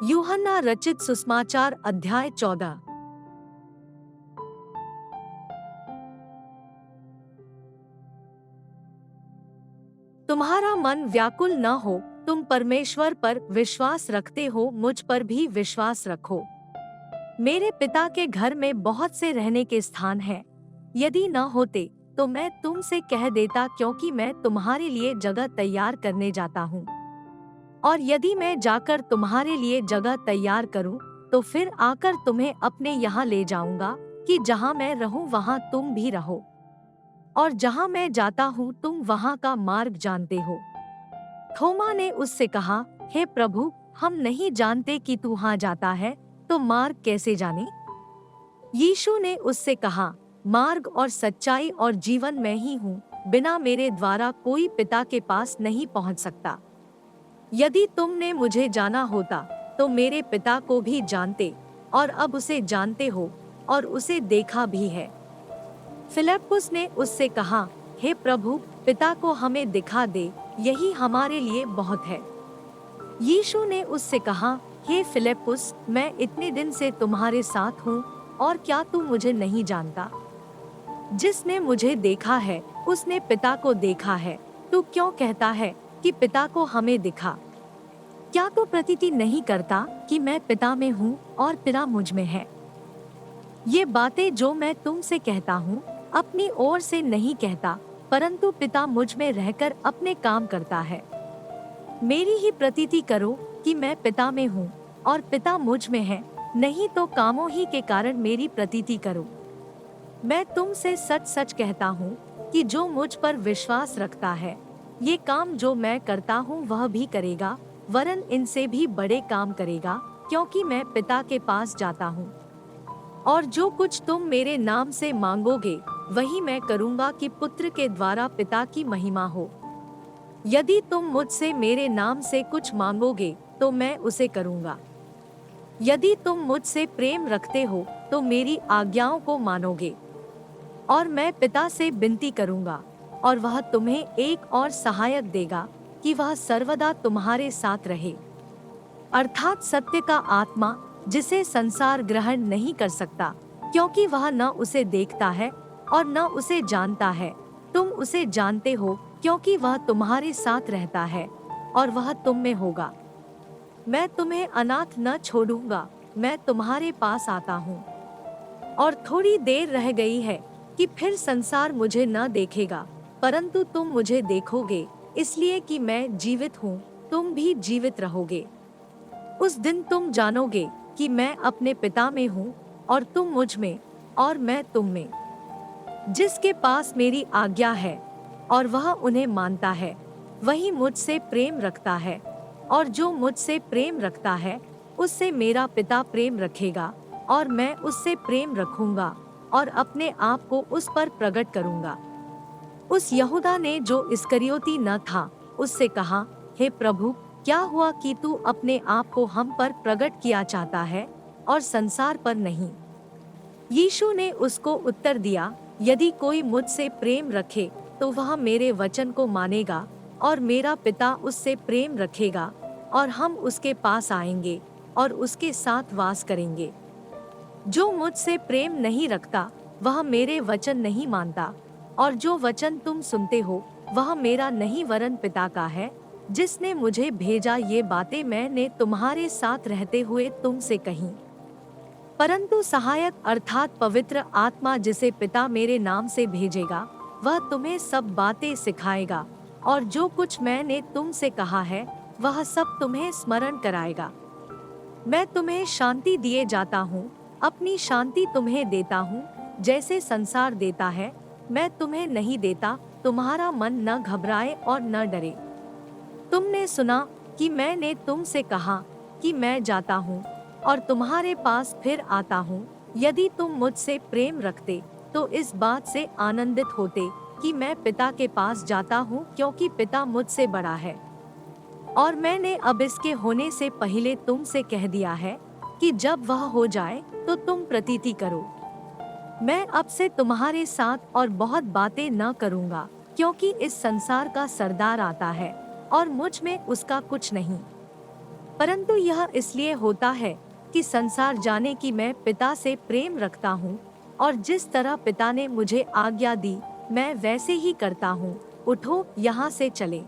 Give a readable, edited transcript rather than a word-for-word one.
यूहन्ना रचित सुसमाचार अध्याय 14। तुम्हारा मन व्याकुल न हो, तुम परमेश्वर पर विश्वास रखते हो, मुझ पर भी विश्वास रखो। मेरे पिता के घर में बहुत से रहने के स्थान हैं। यदि न होते तो मैं तुमसे कह देता, क्योंकि मैं तुम्हारे लिए जगह तैयार करने जाता हूँ। और यदि मैं जाकर तुम्हारे लिए जगह तैयार करूं, तो फिर आकर तुम्हें अपने यहाँ ले जाऊंगा, कि जहाँ मैं रहूं वहाँ तुम भी रहो। और जहाँ मैं जाता हूँ तुम वहाँ का मार्ग जानते हो। थोमा ने उससे कहा, हे प्रभु, हम नहीं जानते कि तू वहाँ जाता है, तो मार्ग कैसे जाने? यीशु ने उससे कहा, मार्ग और सच्चाई और जीवन मैं ही हूँ। बिना मेरे द्वारा कोई पिता के पास नहीं पहुँच सकता। यदि तुमने मुझे जाना होता तो मेरे पिता को भी जानते, और अब उसे जानते हो और उसे देखा भी है। फिलिप्पुस ने उससे कहा, हे प्रभु, पिता को हमें दिखा दे, यही हमारे लिए बहुत है। यीशु ने उससे कहा, हे फिलिप्पुस, मैं इतने दिन से तुम्हारे साथ हूँ, और क्या तू मुझे नहीं जानता? जिसने मुझे देखा है उसने पिता को देखा है। तू क्यों कहता है कि पिता को हमें दिखा? क्या तू प्रतीति नहीं करता कि मैं पिता में हूँ और पिता मुझ में है? ये बातें जो मैं तुमसे कहता हूँ अपनी ओर से नहीं कहता, परंतु पिता मुझ में रहकर अपने काम करता है। मेरी ही प्रतीति करो कि मैं पिता में हूँ और पिता मुझ में है, नहीं तो कामों ही के कारण मेरी प्रतीति करो। मैं तुमसे सच सच कहता हूँ कि जो मुझ पर विश्वास रखता है, ये काम जो मैं करता हूँ वह भी करेगा, वरन इनसे भी बड़े काम करेगा, क्योंकि मैं पिता के पास जाता हूँ। और जो कुछ तुम मेरे नाम से मांगोगे वही मैं करूँगा, कि पुत्र के द्वारा पिता की महिमा हो। यदि तुम मुझसे मेरे नाम से कुछ मांगोगे तो मैं उसे करूँगा। यदि तुम मुझसे प्रेम रखते हो तो मेरी आज्ञाओं को मानोगे। और मैं पिता से विनती करूँगा, और वह तुम्हें एक और सहायक देगा, कि वह सर्वदा तुम्हारे साथ रहे, अर्थात सत्य का आत्मा, जिसे संसार ग्रहण नहीं कर सकता, क्योंकि वह न उसे देखता है और न उसे जानता है। तुम उसे जानते हो, क्योंकि वह तुम्हारे साथ रहता है और वह तुम में होगा। मैं तुम्हें अनाथ न छोड़ूंगा, मैं तुम्हारे पास आता हूँ। और थोड़ी देर रह गई है कि फिर संसार मुझे न देखेगा, परंतु तुम मुझे देखोगे, इसलिए कि मैं जीवित हूँ, तुम भी जीवित रहोगे। उस दिन तुम जानोगे कि मैं अपने पिता में हूँ और तुम मुझ में और मैं तुम में। जिसके पास मेरी आज्ञा है और वह उन्हें मानता है, वही मुझसे प्रेम रखता है, और जो मुझसे प्रेम रखता है उससे मेरा पिता प्रेम रखेगा, और मैं उससे प्रेम रखूंगा और अपने आप को उस पर प्रकट करूंगा। उस यहूदा ने जो इस्करियोती न था उससे कहा, हे प्रभु, क्या हुआ कि तू अपने आप को हम पर प्रकट किया चाहता है और संसार पर नहीं? यीशु ने उसको उत्तर दिया, यदि कोई मुझसे प्रेम रखे तो वह मेरे वचन को मानेगा, और मेरा पिता उससे प्रेम रखेगा, और हम उसके पास आएंगे और उसके साथ वास करेंगे। जो मुझसे प्रेम नहीं रखता वह मेरे वचन नहीं मानता, और जो वचन तुम सुनते हो वह मेरा नहीं वरन पिता का है, जिसने मुझे भेजा। ये बातें मैंने तुम्हारे साथ रहते हुए तुमसे कहीं। परंतु सहायक अर्थात पवित्र आत्मा, जिसे पिता मेरे नाम से भेजेगा, वह तुम्हें सब बातें सिखाएगा, और जो कुछ मैंने तुमसे कहा है वह सब तुम्हें स्मरण कराएगा। मैं तुम्हें शांति दिए जाता हूँ, अपनी शांति तुम्हें देता हूँ। जैसे संसार देता है मैं तुम्हें नहीं देता। तुम्हारा मन न घबराए और न डरे। तुमने सुना कि मैंने तुमसे कहा कि मैं जाता हूँ और तुम्हारे पास फिर आता हूँ। यदि तुम मुझसे प्रेम रखते तो इस बात से आनंदित होते कि मैं पिता के पास जाता हूँ, क्योंकि पिता मुझसे बड़ा है। और मैंने अब इसके होने से पहले तुमसे कह दिया है कि जब वह हो जाए तो तुम प्रतीति करो। मैं अब से तुम्हारे साथ और बहुत बातें न करूँगा, क्योंकि इस संसार का सरदार आता है और मुझ में उसका कुछ नहीं। परंतु यह इसलिए होता है कि संसार जाने कि मैं पिता से प्रेम रखता हूँ और जिस तरह पिता ने मुझे आज्ञा दी मैं वैसे ही करता हूँ। उठो, यहाँ से चले।